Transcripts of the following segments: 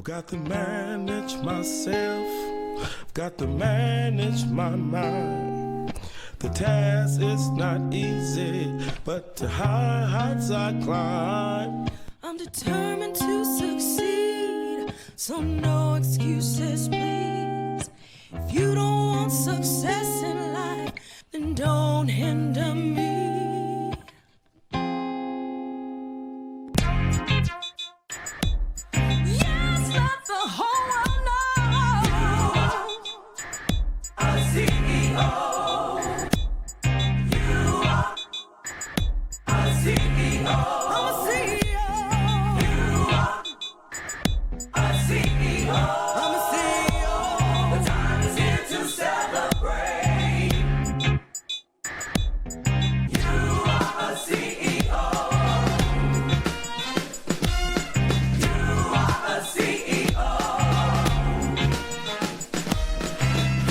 I've got to manage myself, I've got to manage my mind. The task is not easy, but to high heights I climb. I'm determined to succeed, so no excuses, please. If you don't want success in life, then don't hinder me. Yes, let the whole world know you are a CEO. You are a CEO. I'm a CEO. You are a CEO. I'm a CEO. The time is here to celebrate. You are a CEO. You are a CEO.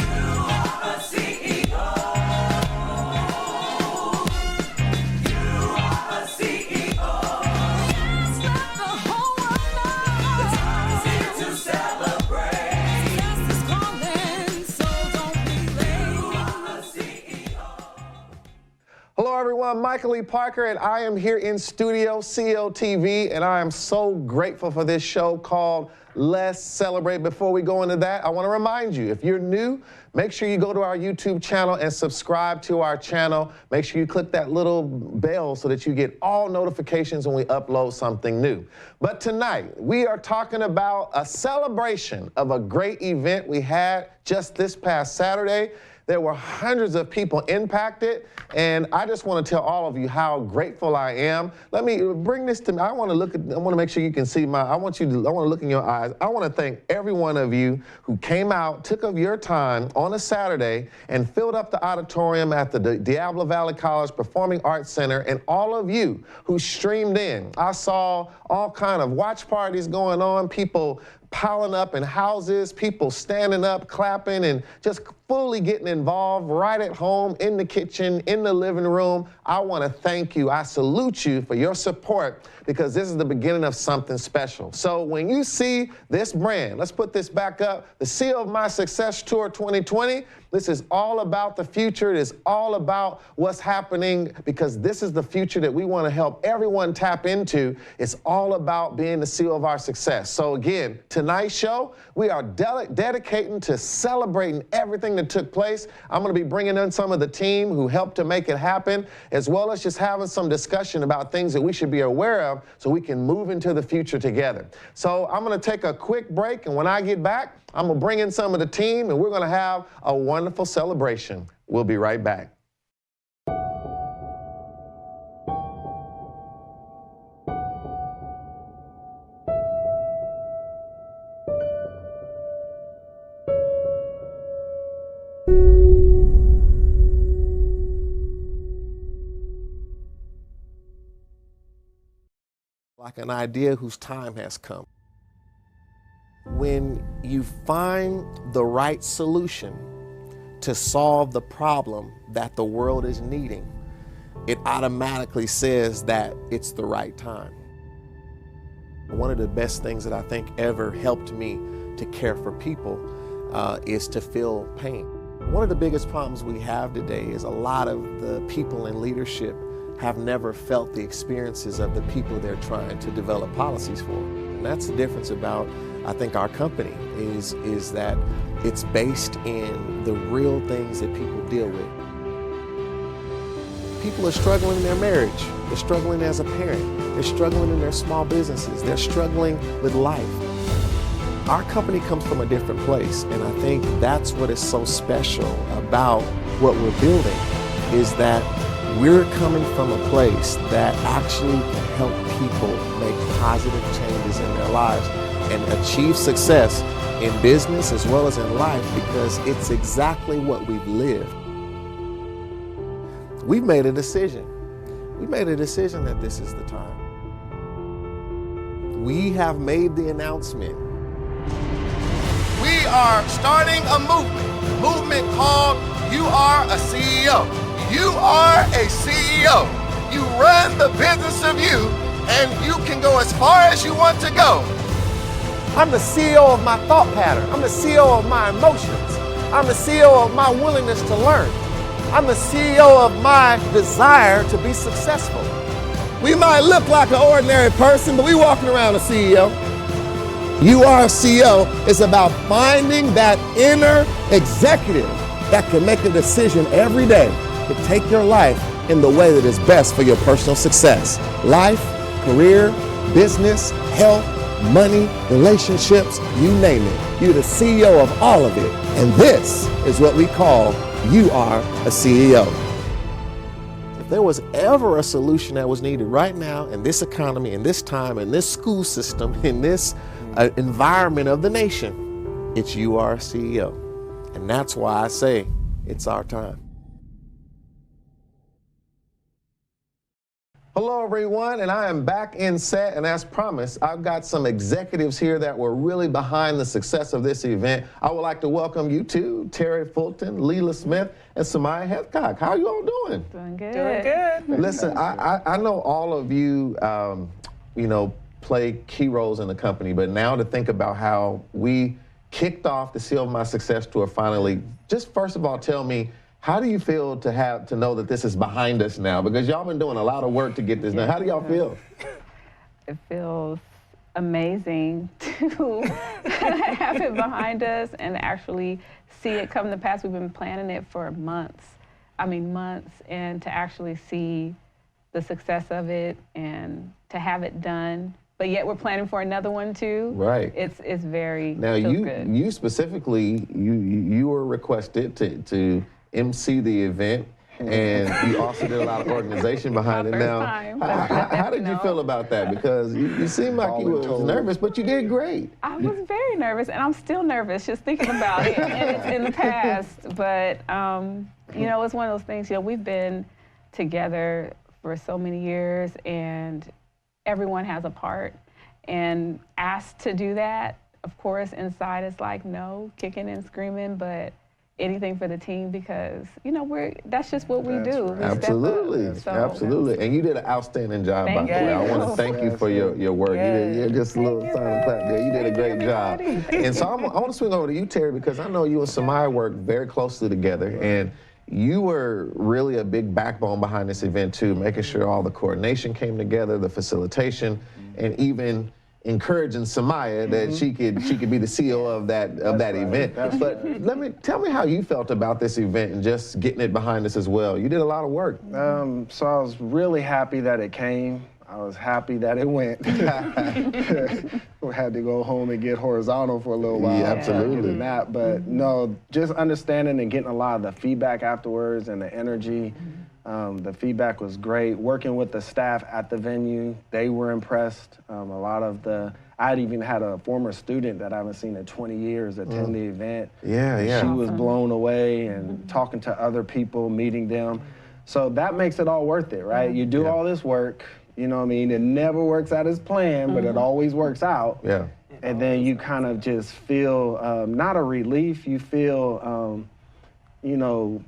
You are a CEO. You are a CEO. Yes, let the whole world know. The time is here to celebrate. Success is calling, so don't be late. You are a CEO. Hello everyone, Michael E. Parker, and I am here in studio, CEO TV, and I am so grateful for this show called Let's Celebrate. Before we go into that, I want to remind you, if you're new, make sure you go to our YouTube channel and subscribe to our channel. Make sure you click that little bell so that you get all notifications when we upload something new. But tonight, we are talking about a celebration of a great event we had just this past Saturday. There were hundreds of people impacted, and I just want to tell all of you how grateful I am. Let me bring this to me. I want to make sure you can see I want to look in your eyes. I want to thank every one of you who came out, took of your time on a Saturday and filled up the auditorium at the Diablo Valley College Performing Arts Center, and all of you who streamed in. I saw all kind of watch parties going on, people piling up in houses, people standing up, clapping, and just fully getting involved right at home, in the kitchen, in the living room. I want to thank you. I salute you for your support, because this is the beginning of something special. So when you see this brand, let's put this back up, the Seal of My Success Tour 2020, this is all about the future. It is all about what's happening, because this is the future that we want to help everyone tap into. It's all about being the seal of our success. So again, tonight's show, we are dedicating to celebrating everything that took place. I'm going to be bringing in some of the team who helped to make it happen, as well as just having some discussion about things that we should be aware of so we can move into the future together. So I'm going to take a quick break, and when I get back, I'm going to bring in some of the team, and we're going to have a wonderful celebration. We'll be right back. Like an idea whose time has come. When you find the right solution to solve the problem that the world is needing, it automatically says that it's the right time. One of the best things that I think ever helped me to care for people is to feel pain. One of the biggest problems we have today is a lot of the people in leadership have never felt the experiences of the people they're trying to develop policies for. And that's the difference about, I think, our company is that it's based in the real things that people deal with. People are struggling in their marriage. They're struggling as a parent. They're struggling in their small businesses. They're struggling with life. Our company comes from a different place, and I think that's what is so special about what we're building, is that we're coming from a place that actually can help people make positive changes in their lives and achieve success in business as well as in life, because it's exactly what we've lived. We've made a decision. We made a decision that this is the time. We have made the announcement. We are starting a movement called You Are a CEO. You are a CEO. You run the business of you, and you can go as far as you want to go. I'm the CEO of my thought pattern. I'm the CEO of my emotions. I'm the CEO of my willingness to learn. I'm the CEO of my desire to be successful. We might look like an ordinary person, but we walking around a CEO. You are a CEO. It's about finding that inner executive that can make a decision every day to take your life in the way that is best for your personal success. Life, career, business, health, money, relationships, you name it. You're the CEO of all of it. And this is what we call you are a CEO. If there was ever a solution that was needed right now in this economy, in this time, in this school system, in this environment of the nation, it's you are a CEO. And that's why I say it's our time. Hello everyone, and I am back in set, and as promised, I've got some executives here that were really behind the success of this event. I would like to welcome you two, Terry Fulton, Leela Smith, and Samaya Heathcock. How are you all doing? Doing good. Doing good. Listen, I know all of you, play key roles in the company, but now to think about how we kicked off the Seal of My Success Tour finally, just first of all, tell me, how do you feel to know that this is behind us now? Because y'all been doing a lot of work to get this done. How do y'all feel? It feels amazing to have it behind us and actually see it come to pass. We've been planning it for months, and to actually see the success of it and to have it done. But yet we're planning for another one too. Right. It's very now good. You specifically you were requested to MC the event, and you also did a lot of organization behind it. Now, how did you feel about that? Because you seemed like you were nervous, but you did great. I was very nervous, and I'm still nervous just thinking about it. And it's in the past, but it's one of those things. We've been together for so many years, and everyone has a part. And asked to do that, of course, inside it's like no, kicking and screaming, but anything for the team because that's just what we do. Right. Absolutely. And you did an outstanding job, by the way. I want to thank you for your work. You did just a little silent clap there. You did a great job. And so I want to swing over to you, Terry, because I know you and Samaya work very closely together, and you were really a big backbone behind this event too, making sure all the coordination came together, the facilitation, and even encouraging Samaya that she could be the CEO of that event. But tell me how you felt about this event and just getting it behind us as well. You did a lot of work. So I was really happy that it came. I was happy that it went. We had to go home and get horizontal for a little while. Yeah, absolutely. But no, just understanding and getting a lot of the feedback afterwards and the energy. The feedback was great. Working with the staff at the venue, they were impressed. I had even had a former student that I haven't seen in 20 years attend the event. Yeah. She was blown away and talking to other people, meeting them. So that makes it all worth it, right? You do all this work, it never works out as planned, but it always works out. Yeah. And then you kind of just feel, not a relief, you feel,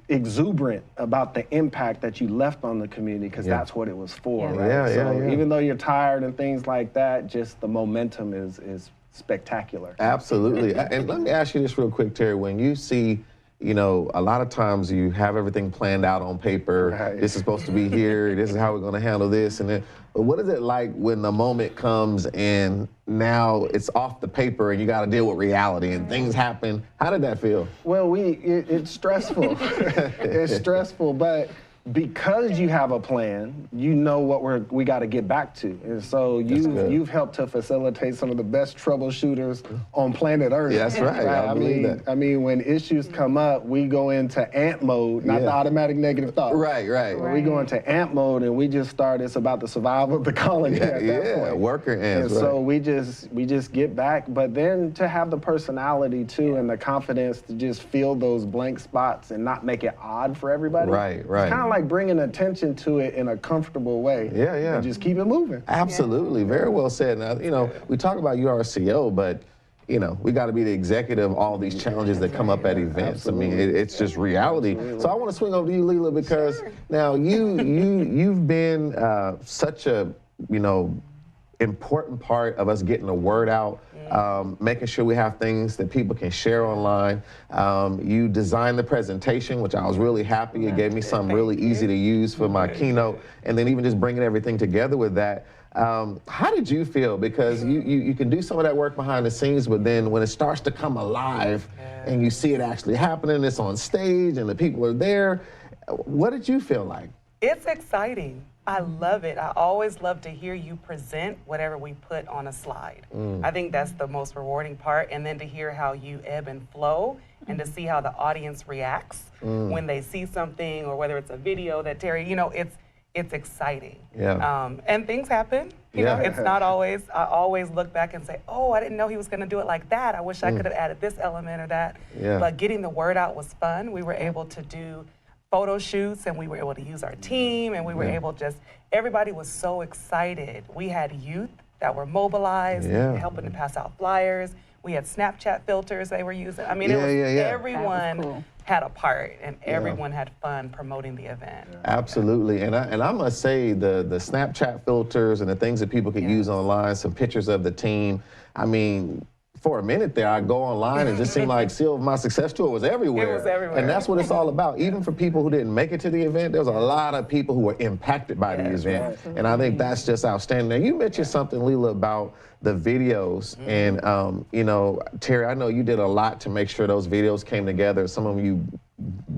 exuberant about the impact that you left on the community because that's what it was for, right? So even though you're tired and things like that, just the momentum is spectacular. Absolutely. And let me ask you this real quick, Terry. When you see, a lot of times you have everything planned out on paper. Right. This is supposed to be here. This is how we're going to handle this. And then, but what is it like when the moment comes and now it's off the paper and you got to deal with reality and things happen? How did that feel? Well, it's stressful. It's stressful, but because you have a plan, you know what we got to get back to. And so you've helped to facilitate some of the best troubleshooters on planet Earth. Yeah, that's right. I mean, when issues come up, we go into ANT mode, not the automatic negative thought. Right. We go into ANT mode and we just start, it's about the survival of the colony at that point. Worker ants. And so we just get back, but then to have the personality too and the confidence to just fill those blank spots and not make it odd for everybody. Right. It's kind of like bringing attention to it in a comfortable way. Yeah. And just keep it moving. Absolutely. Very well said. Now, we talk about you are a CEO, but we got to be the executive of all these challenges that come up at events. Absolutely. I mean, it's just reality. Absolutely. So I want to swing over to you, Leela, because now you've been such a, important part of us getting the word out, making sure we have things that people can share online. You designed the presentation, which I was really happy. It gave me something really easy to use for my keynote, and then even just bringing everything together with that. How did you feel? Because you can do some of that work behind the scenes, but then when it starts to come alive and you see it actually happening, it's on stage and the people are there, what did you feel like? It's exciting. I love it. I always love to hear you present whatever we put on a slide. I think that's the most rewarding part, and then to hear how you ebb and flow and to see how the audience reacts when they see something, or whether it's a video that Terry, you know, it's exciting. Yeah. And things happen. You know, it's not always, I always look back and say, oh, I didn't know he was going to do it like that. I wish I could have added this element or that. Yeah. But getting the word out was fun. We were able to do photo shoots, and we were able to use our team, and we were able everybody was so excited. We had youth that were mobilized, helping to pass out flyers. We had Snapchat filters they were using. I mean, everyone had a part, and everyone had fun promoting the event. Absolutely, and I must say the Snapchat filters and the things that people could use online, some pictures of the team. I mean, for a minute there, I'd go online and just seemed like Seal of My Success Tour was everywhere. It was everywhere. And that's what it's all about. Even for people who didn't make it to the event, there was a lot of people who were impacted by the event. Absolutely. And I think that's just outstanding. Now, you mentioned something, Leela, about the videos. And, you know, Terry, I know you did a lot to make sure those videos came together. Some of them you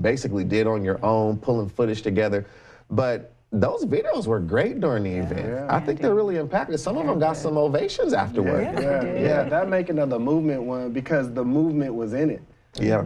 basically did on your own, pulling footage together. But those videos were great during the event. I think they're really impacted. Some of them got some ovations afterward. That making of the movement one, because the movement was in it.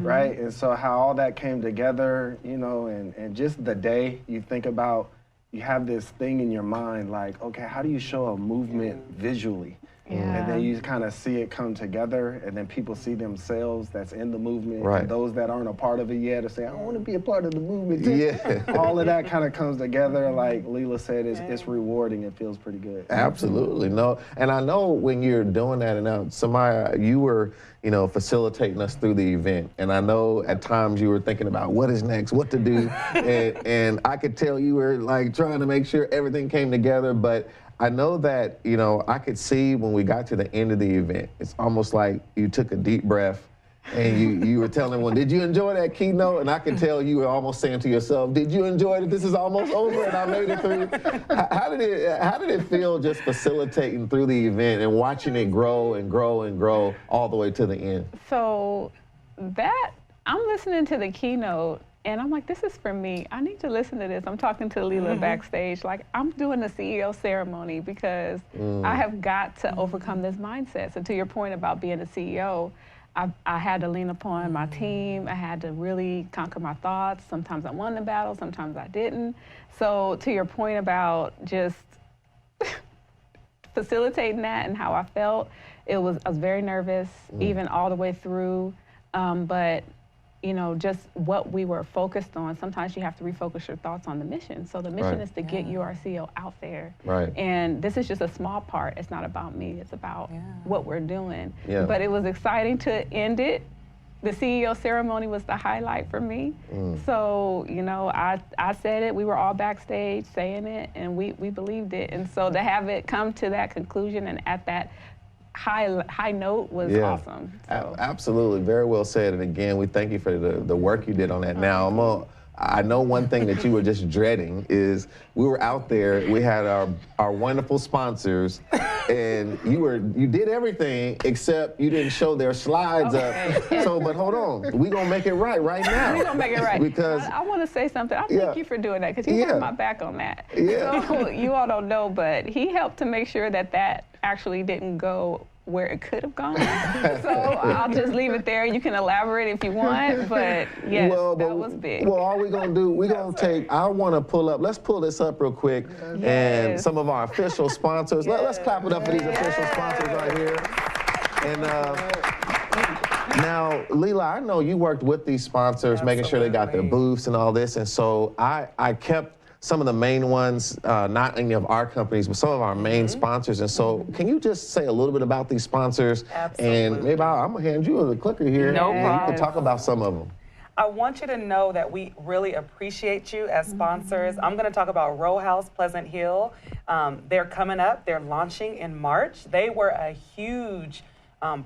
Right? And so how all that came together, you know, and just the day you think about, you have this thing in your mind like, okay, how do you show a movement visually? And then you kind of see it come together, and then people see themselves that's in the movement. Right. And those that aren't a part of it yet are saying, I want to be a part of the movement too. All of that kind of comes together. Like Leela said, it's rewarding. It feels pretty good. Absolutely. No, and I know when you're doing that, and now, Samaya, you were, you know, facilitating us through the event. And I know at times you were thinking about what is next, what to do. and I could tell you were like trying to make sure everything came together, but I know that, you know, I could see when we got to the end of the event, it's almost like you took a deep breath and you were telling everyone, did you enjoy that keynote? And I could tell you were almost saying to yourself, did you enjoy it? This is almost over and I made it through. How did it feel just facilitating through the event and watching it grow and grow and grow all the way to the end? So I'm listening to the keynote, and I'm like, this is for me. I need to listen to this. I'm talking to Leela backstage, like, I'm doing the CEO ceremony because I have got to overcome this mindset. So to your point about being a CEO, I had to lean upon my team. I had to really conquer my thoughts. Sometimes I won the battle, sometimes I didn't. So to your point about just facilitating that and how I felt, I was very nervous, even all the way through. But you know, just what we were focused on. Sometimes you have to refocus your thoughts on the mission. So the mission is to get you, our CEO, out there. And this is just a small part. It's not about me. It's about what we're doing. But it was exciting to end it. The CEO ceremony was the highlight for me. So, you know, I said it. We were all backstage saying it, and we believed it. And so to have it come to that conclusion and at that high note was awesome. So. Absolutely, very well said. And again, we thank you for the work you did on that. Now, I know one thing that you were just dreading is we were out there, we had our wonderful sponsors, and you did everything except you didn't show their slides up. So, but hold on, we gonna make it right now. We gonna make it right. Because I want to say something. I thank you for doing that because you had my back on that. So you all don't know, but he helped to make sure that actually didn't go where it could have gone. So I'll just leave it there. You can elaborate if you want, but yes, that was big. Well, all we're gonna do, we're gonna take, I wanna let's pull this up real quick, and some of our official sponsors. Let's clap it up for these official sponsors right here. And now, Leela, I know you worked with these sponsors, making sure they got their booths and all this, and so I kept some of the main ones, not any of our companies, but some of our main sponsors. And so can you just say a little bit about these sponsors? Absolutely. And maybe I'm gonna hand you the clicker here. No problem. You can talk about some of them. I want you to know that we really appreciate you as sponsors. I'm going to talk about Row House Pleasant Hill. They're coming up. They're launching in March. They were a huge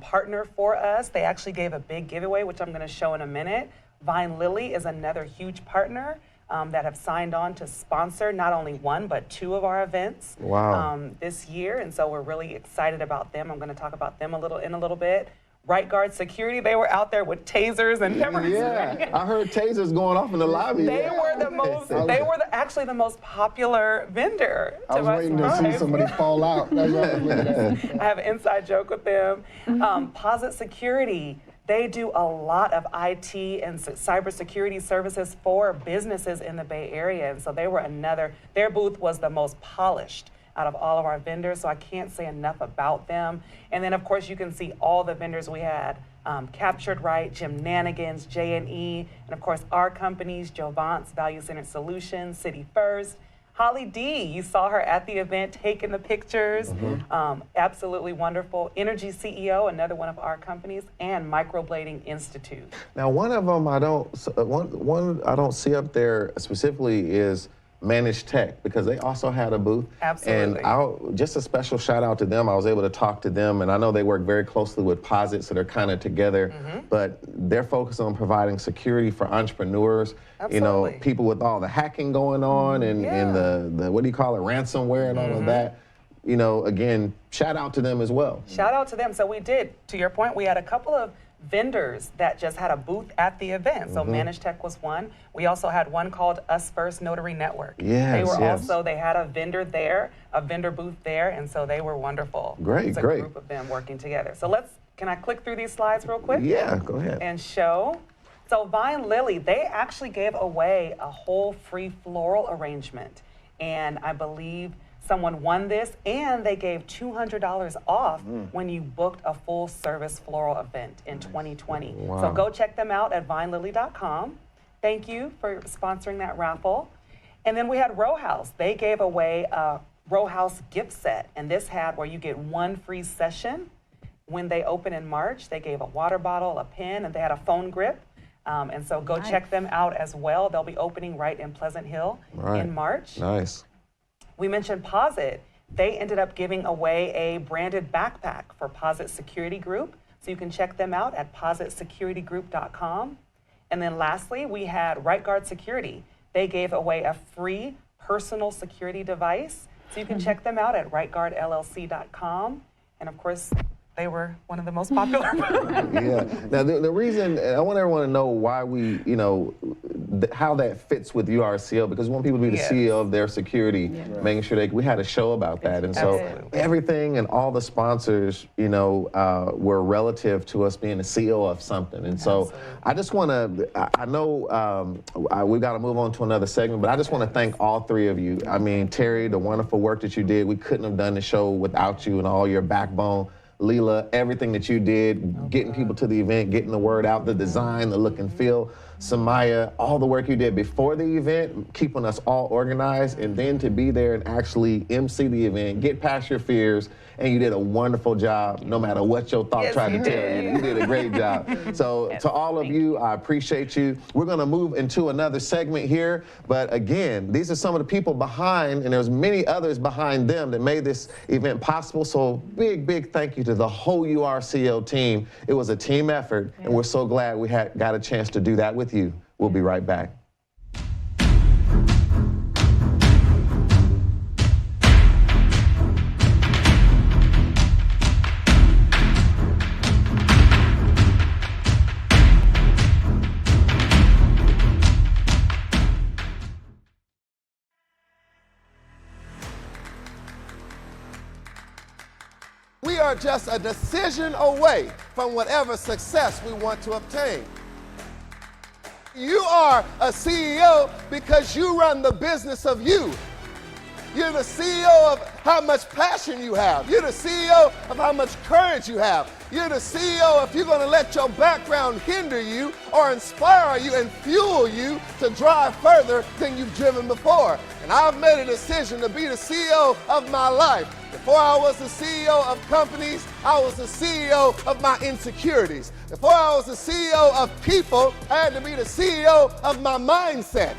partner for us. They actually gave a big giveaway, which I'm going to show in a minute. Vine Lily is another huge partner that have signed on to sponsor not only one, but 2 of our events this year. And so we're really excited about them. I'm going to talk about them in a little bit. Right Guard Security, they were out there with tasers and everything. Yeah, I heard tasers going off in the lobby. They were the most, actually the most popular vendor. I was waiting to see somebody fall out. That's what I was looking at. I have an inside joke with them. Posit Security, they do a lot of IT and cybersecurity services for businesses in the Bay Area. And so they were their booth was the most polished out of all of our vendors, so I can't say enough about them. And then, of course, you can see all the vendors we had, Captured Right, Gymnanigans, J&E, and of course, our companies, Jovance, Value Centered Solutions, City First. Holly D, you saw her at the event taking the pictures. Absolutely wonderful. Energy CEO, another one of our companies, and Microblading Institute. Now, one of them I don't see up there specifically is Managed Tech, because they also had a booth. Absolutely. And just a special shout out to them. I was able to talk to them, and I know they work very closely with Posit, so they're kind of together. But they're focused on providing security for entrepreneurs. Absolutely. You know, people with all the hacking going on and the what do you call it, ransomware and all of that. You know, again, shout out to them as well. Shout out to them. So we did, to your point, we had a couple of vendors that just had a booth at the event. So Managed Tech was one. We also had one called Us First Notary Network. They were also, they had a vendor there, a vendor booth there, and so they were wonderful. Great, it's a group of them working together. So can I click through these slides real quick? Yeah, go ahead. And show. So Vine Lily, they actually gave away a whole free floral arrangement. And I believe someone won this, and they gave $200 off when you booked a full service floral event in 2020. So go check them out at vinelily.com. Thank you for sponsoring that raffle. And then we had Row House. They gave away a Row House gift set, and this had where you get 1 free session. When they open in March, they gave a water bottle, a pen, and they had a phone grip. And so go check them out as well. They'll be opening right in Pleasant Hill in March. Nice. We mentioned Posit. They ended up giving away a branded backpack for Posit Security Group. So you can check them out at positsecuritygroup.com. And then lastly, we had Right Guard Security. They gave away a free personal security device. So you can check them out at rightguardllc.com. And of course, they were one of the most popular. Yeah. Now, the reason, I want everyone to know why we, you know, how that fits with URCO, because we want people to be the CEO of their security, making sure we had a show about that. And so everything and all the sponsors, you know, were relative to us being the CEO of something. And so I just want to, I know we've got to move on to another segment, but I just want to thank all 3 of you. I mean, Terry, the wonderful work that you did. We couldn't have done the show without you and all your backbone. Leela, everything that you did, getting people to the event, getting the word out, the design, the look and feel. Samaya, all the work you did before the event, keeping us all organized, and then to be there and actually MC the event, get past your fears, and you did a wonderful job, no matter what your thought tried to tell you. You did a great job. So to all of you, I appreciate you. We're gonna move into another segment here, but again, these are some of the people behind, and there's many others behind them that made this event possible. So big thank you to the whole URCO team. It was a team effort, and we're so glad we got a chance to do that with you. We'll be right back. We are just a decision away from whatever success we want to obtain. You are a CEO because you run the business of you. You're the CEO of how much passion you have. You're the CEO of how much courage you have. You're the CEO if you're going to let your background hinder you or inspire you and fuel you to drive further than you've driven before. And I've made a decision to be the CEO of my life. Before I was the CEO of companies, I was the CEO of my insecurities. Before I was the CEO of people, I had to be the CEO of my mindset.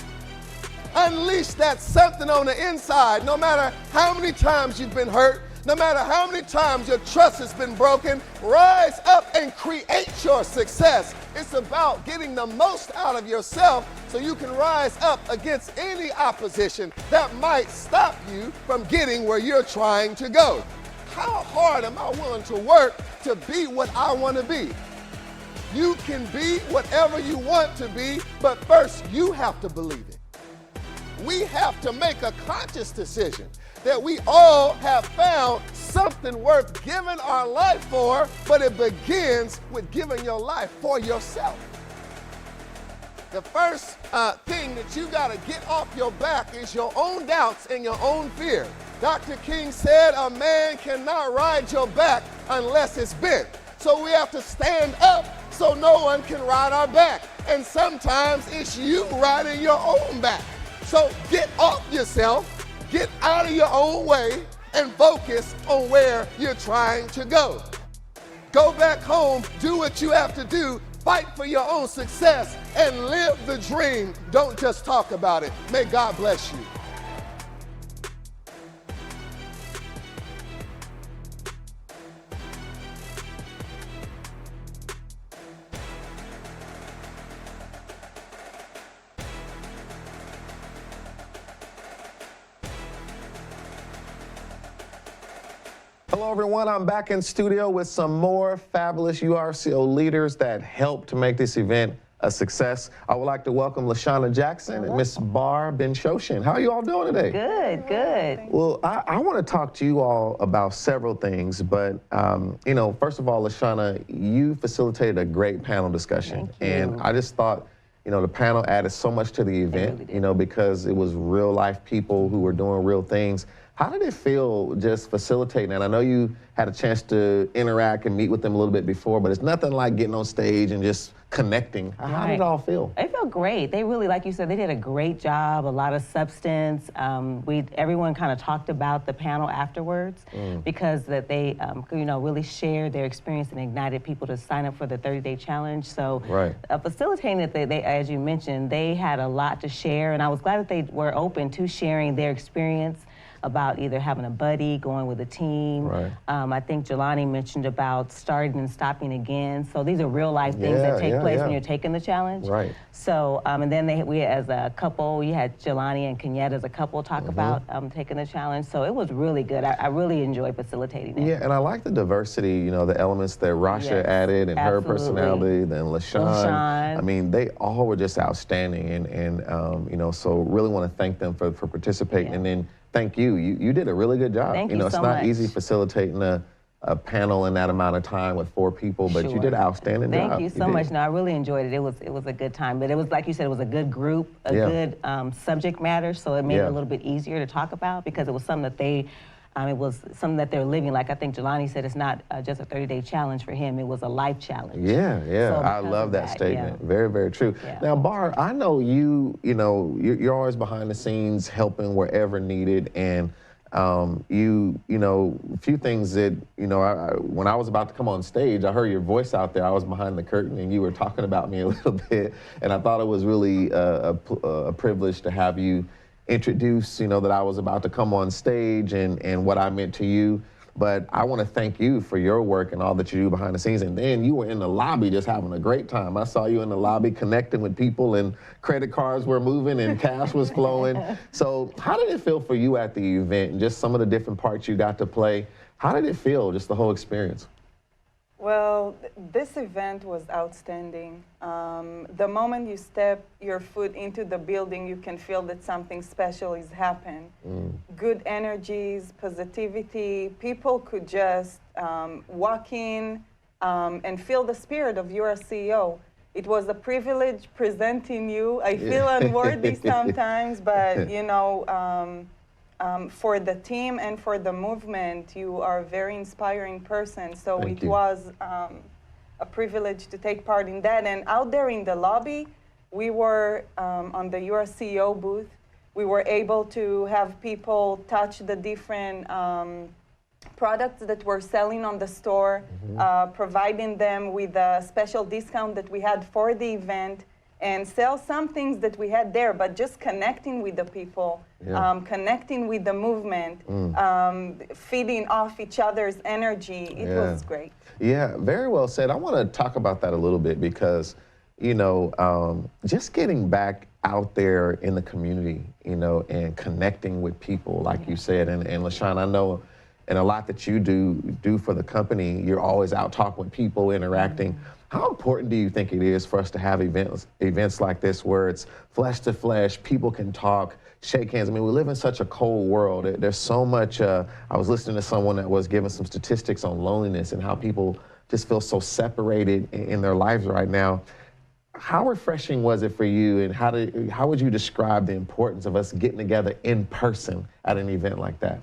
Unleash that something on the inside. No matter how many times you've been hurt, no matter how many times your trust has been broken, rise up and create your success. It's about getting the most out of yourself so you can rise up against any opposition that might stop you from getting where you're trying to go. How hard am I willing to work to be what I want to be? You can be whatever you want to be, but first you have to believe it. We have to make a conscious decision that we all have found something worth giving our life for, but it begins with giving your life for yourself. The first thing that you got to get off your back is your own doubts and your own fear. Dr. King said a man cannot ride your back unless it's bent. So we have to stand up so no one can ride our back. And sometimes it's you riding your own back. So get off yourself, get out of your own way, and focus on where you're trying to go. Go back home, do what you have to do, fight for your own success, and live the dream. Don't just talk about it. May God bless you. Hello, everyone. I'm back in studio with some more fabulous URCO leaders that helped to make this event a success. I would like to welcome LaShawna Jackson and Miss Bar Ben-Shoshin. How are you all doing today? Good, good. Well, I want to talk to you all about several things, but you know, first of all, LaShawna, you facilitated a great panel discussion, and I just thought, you know, the panel added so much to the event, really, you know, because it was real life people who were doing real things. How did it feel just facilitating? And I know you had a chance to interact and meet with them a little bit before, but it's nothing like getting on stage and just connecting. How did it all feel? It felt great. They really, like you said, they did a great job, a lot of substance. Everyone kind of talked about the panel afterwards because that they, you know, really shared their experience and ignited people to sign up for the 30-day challenge. So facilitating it, they, as you mentioned, they had a lot to share, and I was glad that they were open to sharing their experience about either having a buddy, going with a team. I think Jelani mentioned about starting and stopping again. So these are real life things that take place when you're taking the challenge. So, and then we as a couple, you had Jelani and Kenyette as a couple talk about taking the challenge. So it was really good. I really enjoyed facilitating it. Yeah, and I like the diversity, you know, the elements that Rasha added and her personality, then LaShawn. I mean, they all were just outstanding. And you know, so really want to thank them for participating. And then thank you. You did a really good job. Thank you know, you it's so not much. easy facilitating a panel in that amount of time with 4 people, but you did an outstanding job. Thank you so much. No, I really enjoyed it. It was a good time, but it was, like you said, it was a good group, a good subject matter, so it made it a little bit easier to talk about because it was something that they, it was something that they're living. Like I think Jelani said, it's not just a 30-day challenge for him. It was a life challenge. So I love that statement. Very, very true. Now, Bar, I know you're always behind the scenes helping wherever needed, and you know, a few things that, you know, when I was about to come on stage, I heard your voice out there. I was behind the curtain and you were talking about me a little bit, and I thought it was really a privilege to have you introduce, you know, that I was about to come on stage and what I meant to you. But I want to thank you for your work and all that you do behind the scenes. And then you were in the lobby just having a great time. I saw you in the lobby connecting with people, and credit cards were moving and cash was flowing. So how did it feel for you at the event and just some of the different parts you got to play? How did it feel, just the whole experience? Well, this event was outstanding. The moment you step your foot into the building, you can feel that something special is happening. Good energies, positivity. People could just walk in and feel the spirit of your CEO. It was a privilege presenting you. I feel unworthy sometimes, but you know, for the team and for the movement, you are a very inspiring person. So it was a privilege to take part in that. And out there in the lobby, we were on the URCO booth. We were able to have people touch the different products that we're selling on the store, providing them with a special discount that we had for the event, and sell some things that we had there, but just connecting with the people, connecting with the movement, feeding off each other's energy. It was great. Yeah, very well said. I want to talk about that a little bit because, you know, just getting back out there in the community, you know, and connecting with people, like you said, and LaShawn, I know, and a lot that you do for the company, you're always out talking with people, interacting. How important do you think it is for us to have events like this where it's flesh to flesh, people can talk, shake hands? I mean, we live in such a cold world. There's so much, I was listening to someone that was giving some statistics on loneliness and how people just feel so separated in their lives right now. How refreshing was it for you, and how would you describe the importance of us getting together in person at an event like that?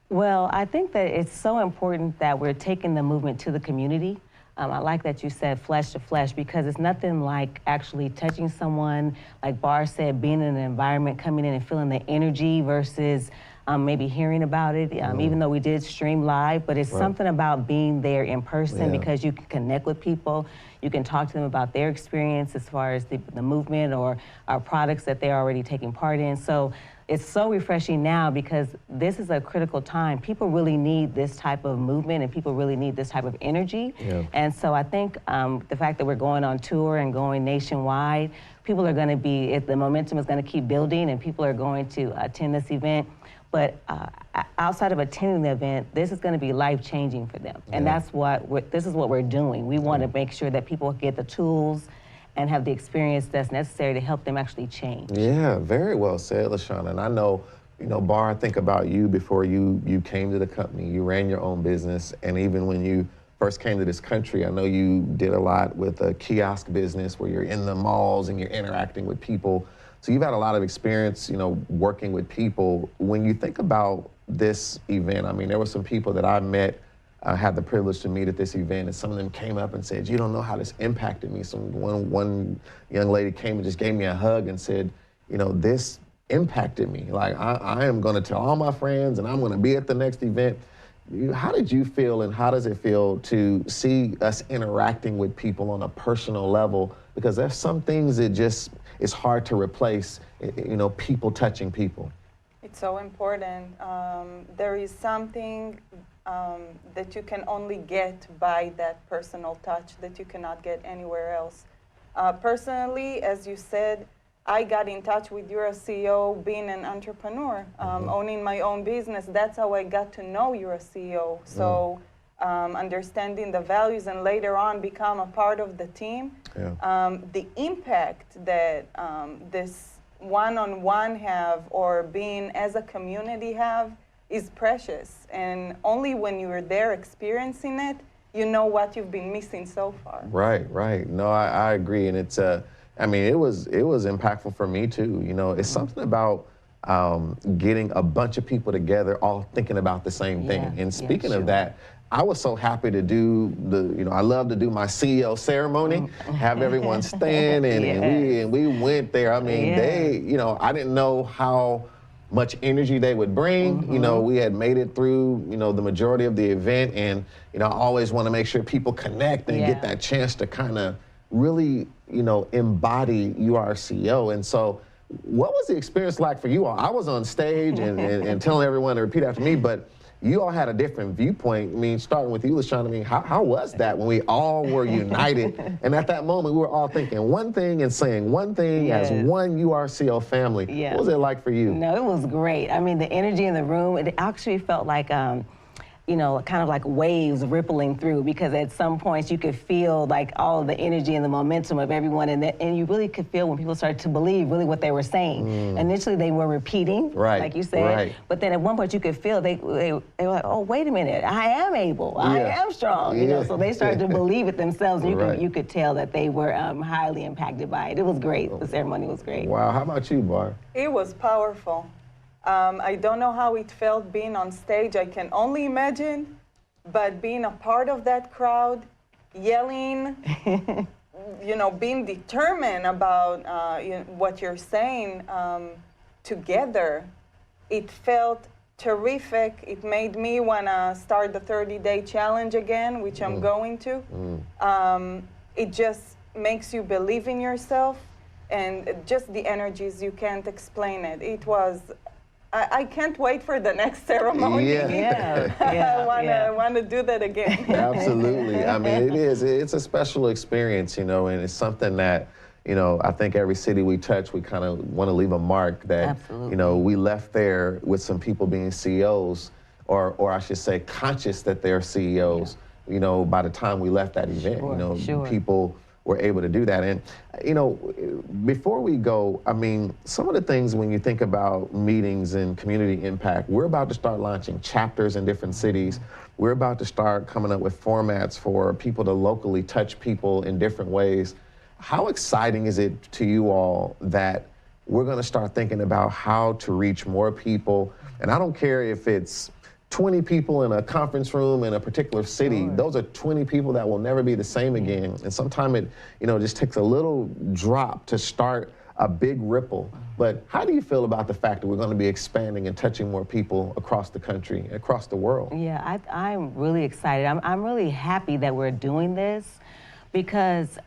Well, I think that it's so important that we're taking the movement to the community. I like that you said flesh to flesh, because it's nothing like actually touching someone, like Bar said, being in an environment, coming in and feeling the energy versus maybe hearing about it, even though we did stream live, but it's something about being there in person because you can connect with people. You can talk to them about their experience as far as the movement or our products that they're already taking part in. So it's so refreshing now because this is a critical time. People really need this type of movement and people really need this type of energy. And so I think the fact that we're going on tour and going nationwide, people are going to be, the momentum is going to keep building and people are going to attend this event. But outside of attending the event, this is going to be life-changing for them. And that's this is what we're doing. We want to make sure that people get the tools and have the experience that's necessary to help them actually change. Yeah, very well said, LaShawn. And I know, you know, Bar, I think about you before you came to the company. You ran your own business, and even when you first came to this country, I know you did a lot with a kiosk business where you're in the malls and you're interacting with people. So you've had a lot of experience, you know, working with people. When you think about this event, I mean, there were some people that I met, had the privilege to meet at this event, and some of them came up and said, you don't know how this impacted me. One young lady came and just gave me a hug and said, you know, this impacted me. Like, I am going to tell all my friends, and I'm going to be at the next event. How did you feel, and how does it feel to see us interacting with people on a personal level? Because there's some things that just, it's hard to replace, you know, people touching people. It's so important. There is something that you can only get by that personal touch that you cannot get anywhere else. Personally, as you said, I got in touch with your CEO being an entrepreneur, owning my own business. That's how I got to know you're a CEO. So understanding the values and later on become a part of the team. The impact that this one-on-one have or being as a community have is precious. And only when you're there experiencing it, you know what you've been missing so far. Right. No, I agree. And it's, I mean, it was impactful for me too. You know, it's something about getting a bunch of people together all thinking about the same thing. And speaking of that, I was so happy to do I love to do my CEO ceremony, have everyone stand, and we went there. I mean, they, I didn't know how much energy they would bring. You know, we had made it through, the majority of the event, and, I always want to make sure people connect and get that chance to kind of really, embody you are CEO. And so what was the experience like for you all? I was on stage and telling everyone to repeat after me, but you all had a different viewpoint. I mean, starting with you, LaShawn, I mean, how was that when we all were united? And at that moment, we were all thinking one thing and saying one thing as one URCO family. What was it like for you? No, it was great. I mean, the energy in the room, it actually felt like, kind of like waves rippling through, because at some points you could feel like all of the energy and the momentum of everyone, and you really could feel when people started to believe really what they were saying. Initially they were repeating, like you said, but then at one point you could feel they were like, oh, wait a minute, I am able, I am strong, so they started to believe it themselves. And you could tell that they were highly impacted by it. It was great. The ceremony was great. Wow. How about you, Bar? It was powerful. I don't know how it felt being on stage. I can only imagine, but being a part of that crowd, yelling, being determined about what you're saying together, it felt terrific. It made me want to start the 30-day challenge again, which I'm going to. It just makes you believe in yourself, and just the energies, you can't explain it. It was, I can't wait for the next ceremony. I want to do that again. Absolutely. I mean, it's a special experience, you know, and it's something that, you know, I think every city we touch, we kind of want to leave a mark that, you know, we left there with some people being CEOs, or I should say conscious that they're CEOs, you know, by the time we left that event. You know, people were able to do that. And, you know, before we go, I mean, some of the things when you think about meetings and community impact, we're about to start launching chapters in different cities. We're about to start coming up with formats for people to locally touch people in different ways. How exciting is it to you all that we're going to start thinking about how to reach more people? And I don't care if it's 20 people in a conference room in a particular city. Those are 20 people that will never be the same again. And sometimes it, you know, just takes a little drop to start a big ripple. But how do you feel about the fact that we're going to be expanding and touching more people across the country, across the world? Yeah, I'm really excited. I'm really happy that we're doing this, because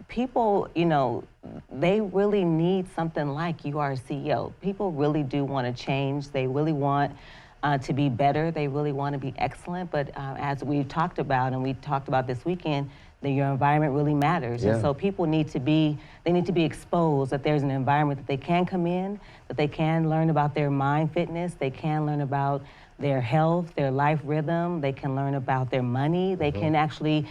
people, you know, they really need something like You Are a CEO. People really do want to change. They really want to be better. They really want to be excellent. But as we've talked about, and we talked about this weekend, that your environment really matters. And so people need to be exposed, that there's an environment that they can come in, that they can learn about their mind fitness, they can learn about their health, their life rhythm, they can learn about their money, they can actually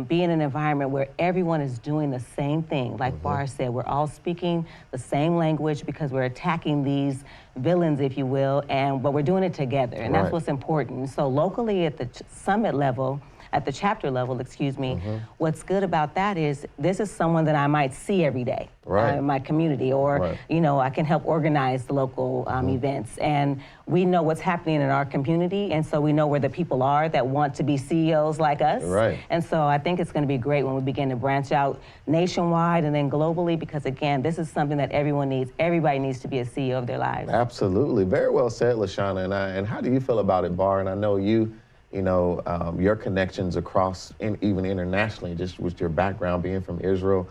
be in an environment where everyone is doing the same thing. Like Bar said, we're all speaking the same language because we're attacking these villains, if you will, but we're doing it together, and that's what's important. So locally at the summit level, at the chapter level, excuse me, what's good about that is this is someone that I might see every day in my community, or you know, I can help organize the local events, and we know what's happening in our community, and so we know where the people are that want to be CEOs like us. And so I think it's going to be great when we begin to branch out nationwide and then globally, because again, this is something that everyone needs. Everybody needs to be a CEO of their lives. Absolutely. Very well said, LaShawna. And how do you feel about it, Bar? And I know you know, your connections across, even internationally, just with your background being from Israel.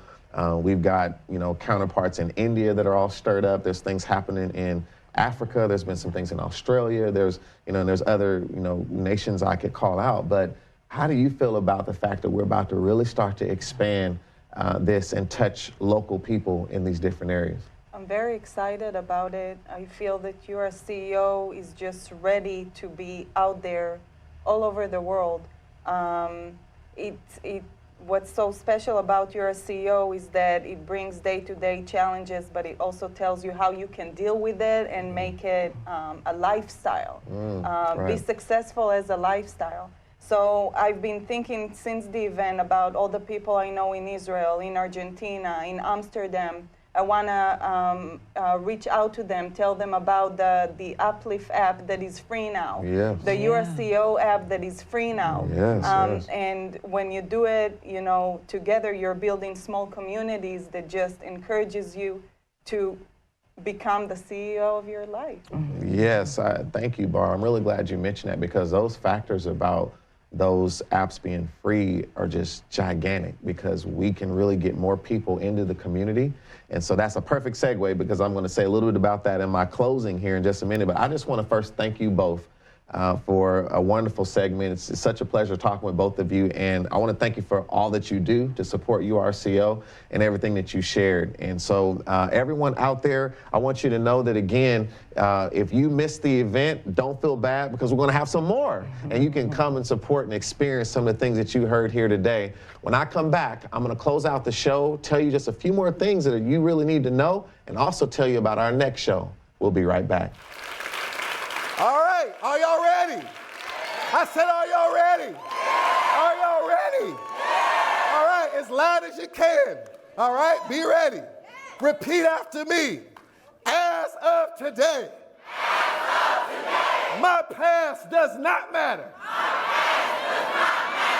We've got, you know, counterparts in India that are all stirred up. There's things happening in Africa. There's been some things in Australia. There's, you know, and there's other, you know, nations I could call out. But how do you feel about the fact that we're about to really start to expand this and touch local people in these different areas? I'm very excited about it. I feel that your CEO is just ready to be out there all over the world. What's so special about your CEO is that it brings day-to-day challenges, but it also tells you how you can deal with it and make it a lifestyle. Be successful as a lifestyle. So I've been thinking since the event about all the people I know in Israel, in Argentina, in Amsterdam. I want to reach out to them, tell them about the Uplift app that is free now, the Your CEO app that is free now. And when you do it, you know, together, you're building small communities that just encourages you to become the CEO of your life. Yes, thank you, Bar. I'm really glad you mentioned that, because those factors about those apps being free are just gigantic, because we can really get more people into the community. And so that's a perfect segue, because I'm going to say a little bit about that in my closing here in just a minute. But I just want to first thank you both for a wonderful segment. It's such a pleasure talking with both of you. And I want to thank you for all that you do to support URCO and everything that you shared. And so everyone out there, I want you to know that, again, if you missed the event, don't feel bad, because we're going to have some more. And you can come and support and experience some of the things that you heard here today. When I come back, I'm going to close out the show, tell you just a few more things that you really need to know, and also tell you about our next show. We'll be right back. All right, are y'all ready? I said, are y'all ready? Are y'all ready? All right, as loud as you can. All right, be ready. Repeat after me. As of today, my past does not matter.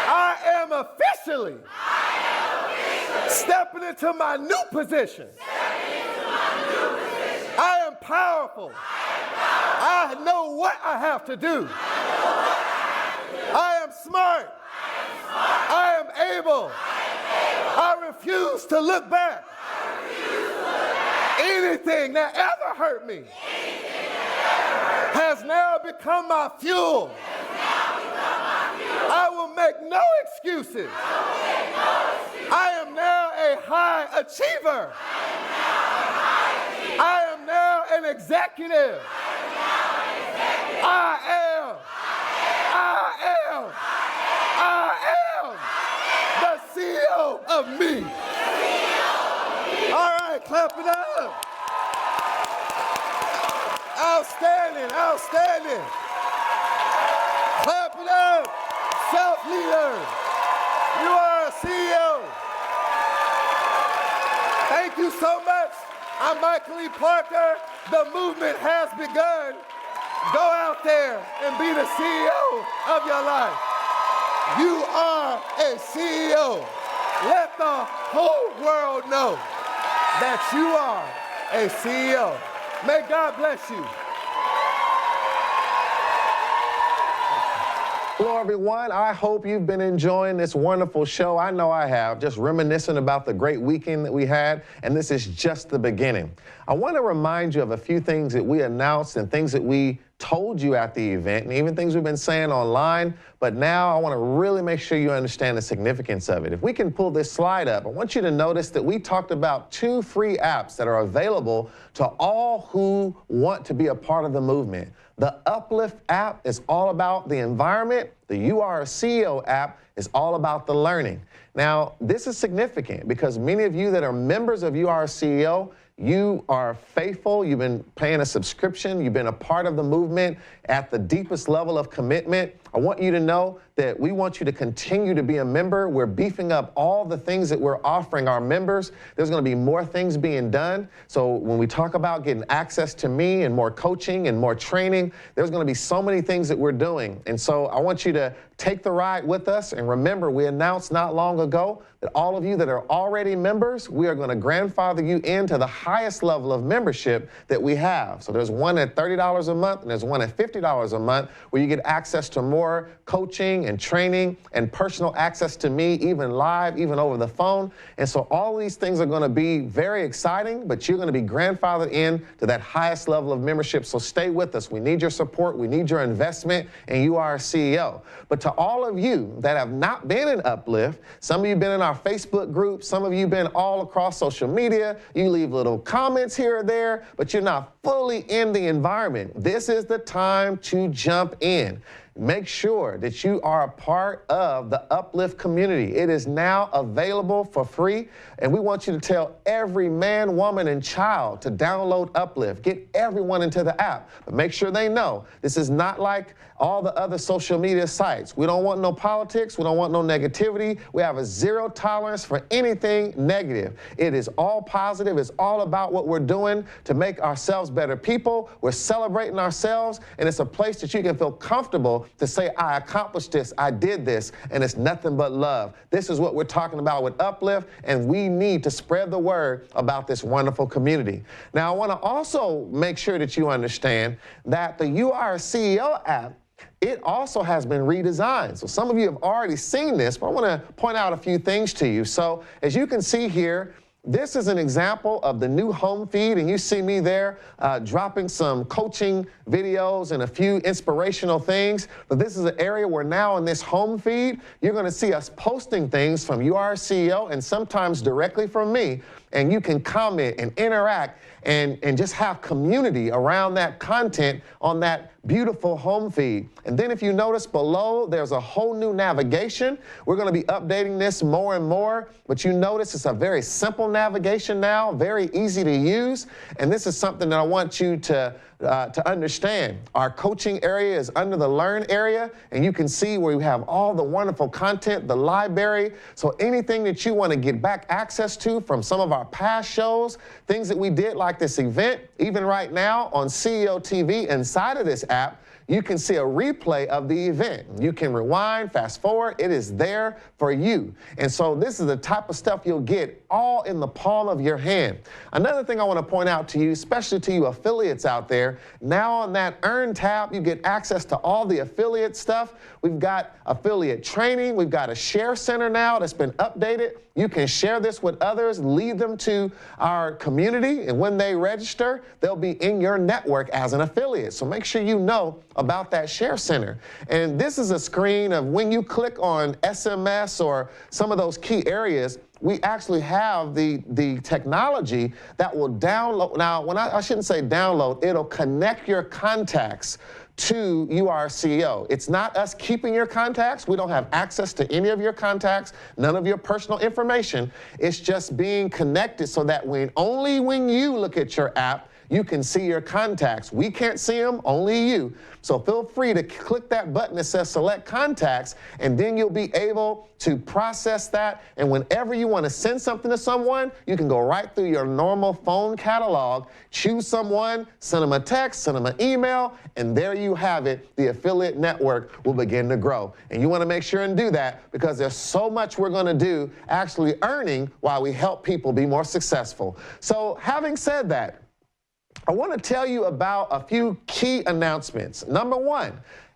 I am officially stepping into my new position. I am powerful. I know what I have to do. I am smart. I am able. I refuse to look back. Anything that ever hurt me has now become my fuel. I will make no excuses. I am now a high achiever. I am now an executive. I am the CEO of me. All right, clap it up. Outstanding, outstanding. Clap it up. Self-leader. You are a CEO. Thank you so much. I'm Michael E. Parker. The movement has begun. Go out there and be the CEO of your life. You are a CEO. Let the whole world know that you are a CEO. May God bless you. Hello, everyone. I hope you've been enjoying this wonderful show. I know I have, just reminiscing about the great weekend that we had, and this is just the beginning. I want to remind you of a few things that we announced and things that we told you at the event, and even things we've been saying online, but now I want to really make sure you understand the significance of it. If we can pull this slide up, I want you to notice that we talked about 2 free apps that are available to all who want to be a part of the movement. The Uplift app is all about the environment. The You Are a CEO app is all about the learning. Now, this is significant because many of you that are members of You Are a CEO, you are faithful, you've been paying a subscription, you've been a part of the movement at the deepest level of commitment. I want you to know that we want you to continue to be a member. We're beefing up all the things that we're offering our members. There's going to be more things being done. So when we talk about getting access to me and more coaching and more training, there's going to be so many things that we're doing. And so I want you to take the ride with us. And remember, we announced not long ago that all of you that are already members, we are going to grandfather you into the highest level of membership that we have. So there's one at $30 a month and there's one at $50 a month where you get access to more coaching and training and personal access to me, even live, even over the phone. And so all these things are going to be very exciting, but you're going to be grandfathered in to that highest level of membership. So stay with us. We need your support. We need your investment, and you are a CEO. But to all of you that have not been in Uplift, some of you have been in our Facebook group, some of you have been all across social media, you leave little comments here or there, but you're not fully in the environment. This is the time to jump in. Make sure that you are a part of the Uplift community. It is now available for free, and we want you to tell every man, woman, and child to download Uplift. Get everyone into the app, but make sure they know this is not like all the other social media sites. We don't want no politics. We don't want no negativity. We have a zero tolerance for anything negative. It is all positive. It's all about what we're doing to make ourselves better people. We're celebrating ourselves, and it's a place that you can feel comfortable to say, I accomplished this, I did this, and it's nothing but love. This is what we're talking about with Uplift, and we need to spread the word about this wonderful community. Now, I want to also make sure that you understand that the You Are a CEO app, it also has been redesigned. So some of you have already seen this, but I want to point out a few things to you. So as you can see here, this is an example of the new home feed, and you see me there dropping some coaching videos and a few inspirational things. But this is an area where now in this home feed, you're going to see us posting things from You Are a CEO and sometimes directly from me. And you can comment and interact and just have community around that content on that beautiful home feed. And then if you notice below, there's a whole new navigation. We're going to be updating this more and more, but you notice it's a very simple navigation now, very easy to use. And this is something that I want you to understand. Our coaching area is under the Learn area, and you can see where we have all the wonderful content, the library. So anything that you want to get back access to from some of our past shows, things that we did like this event, even right now on CEO TV inside of this app, you can see a replay of the event. You can rewind, fast forward. It is there for you. And so this is the type of stuff you'll get all in the palm of your hand. Another thing I want to point out to you, especially to you affiliates out there, now on that Earn tab, you get access to all the affiliate stuff. We've got affiliate training. We've got a share center now that's been updated. You can share this with others, lead them to our community, and when they register, they'll be in your network as an affiliate. So make sure you know about that share center. And this is a screen of when you click on SMS or some of those key areas, we actually have the technology that will download. Now, when I shouldn't say download, it'll connect your contacts to URCEO. It's not us keeping your contacts. We don't have access to any of your contacts, none of your personal information. It's just being connected so that only when you look at your app, you can see your contacts. We can't see them, only you. So feel free to click that button that says select contacts, and then you'll be able to process that. And whenever you want to send something to someone, you can go right through your normal phone catalog, choose someone, send them a text, send them an email, and there you have it. The affiliate network will begin to grow. And you want to make sure and do that because there's so much we're going to do actually earning while we help people be more successful. So having said that, I want to tell you about a few key announcements. Number one,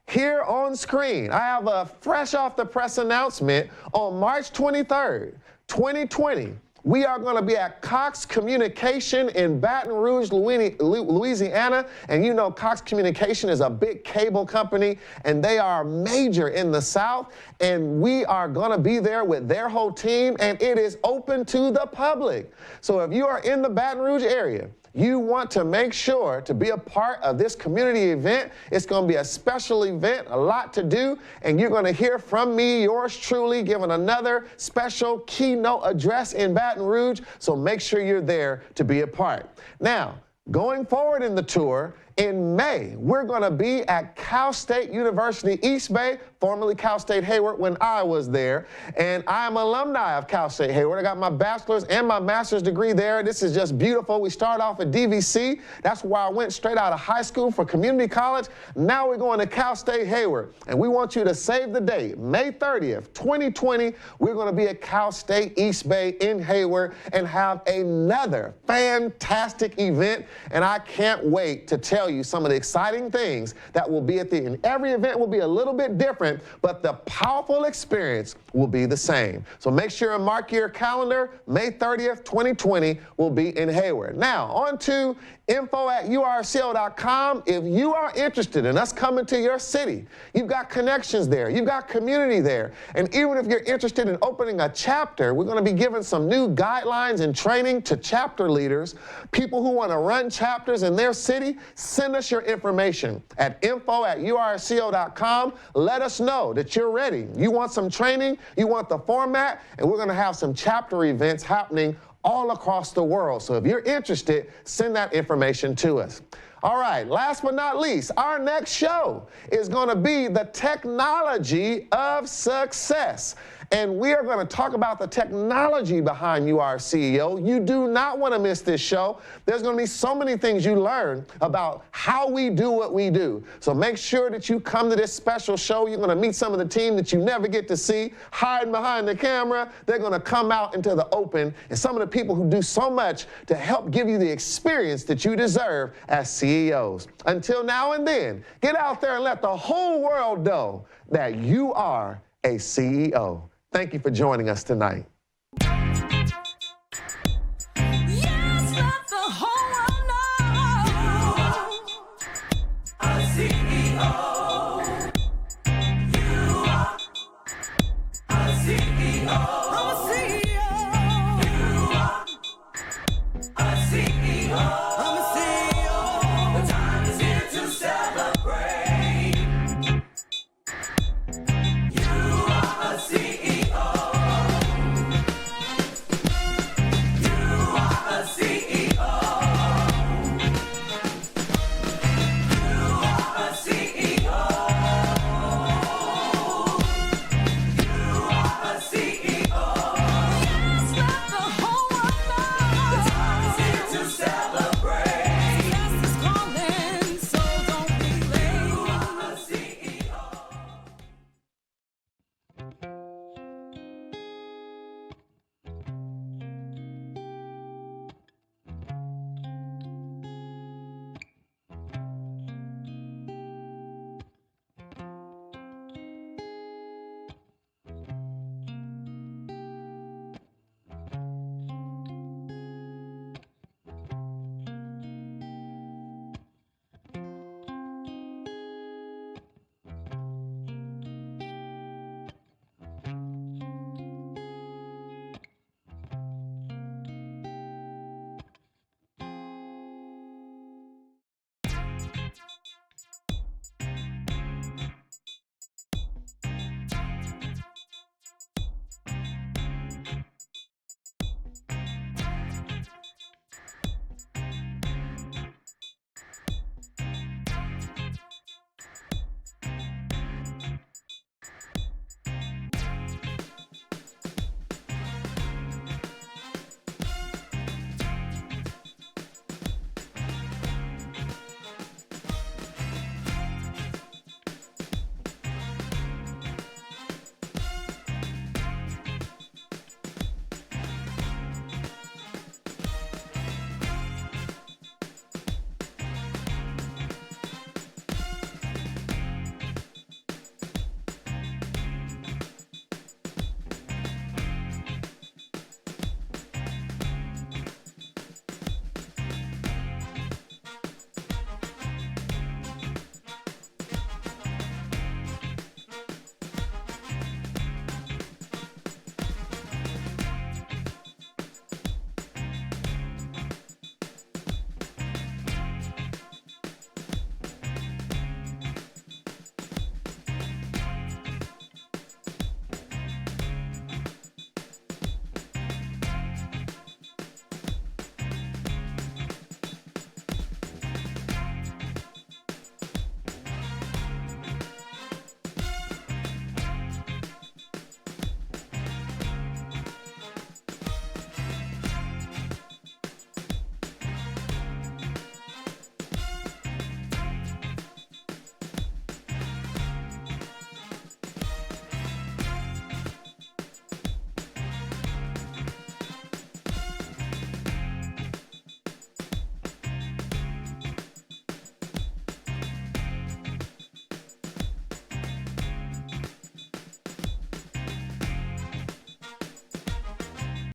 here on screen, I have a fresh off the press announcement on March 23rd, 2020. We are going to be at Cox Communication in Baton Rouge, Louisiana. And you know Cox Communication is a big cable company, and they are major in the South. And we are going to be there with their whole team, and it is open to the public. So if you are in the Baton Rouge area, you want to make sure to be a part of this community event. It's going to be a special event, a lot to do, and you're going to hear from me, yours truly, giving another special keynote address in Baton Rouge, so make sure you're there to be a part. Now, going forward in the tour, in May, we're going to be at Cal State University East Bay, formerly Cal State Hayward when I was there. And I'm an alumni of Cal State Hayward. I got my bachelor's and my master's degree there. This is just beautiful. We started off at DVC. That's where I went straight out of high school for community college. Now we're going to Cal State Hayward. And we want you to save the date, May 30th, 2020. We're going to be at Cal State East Bay in Hayward and have another fantastic event. And I can't wait to tell you some of the exciting things that will be at the end. Every event will be a little bit different, but the powerful experience will be the same. So make sure and mark your calendar. May 30th, 2020 will be in Hayward. Now, on to info@urco.com. If you are interested in us coming to your city, you've got connections there, you've got community there, and even if you're interested in opening a chapter, we're going to be giving some new guidelines and training to chapter leaders, people who want to run chapters in their city. Send us your information at info@urco.com. Let us know that you're ready. You want some training, you want the format, and we're going to have some chapter events happening all across the world. So if you're interested, send that information to us. All right, last but not least, our next show is going to be the technology of success. And we are going to talk about the technology behind URCEO. You do not want to miss this show. There's going to be so many things you learn about how we do what we do. So make sure that you come to this special show. You're going to meet some of the team that you never get to see hiding behind the camera. They're going to come out into the open, and some of the people who do so much to help give you the experience that you deserve as CEOs. Until now and then, get out there and let the whole world know that you are a CEO. Thank you for joining us tonight.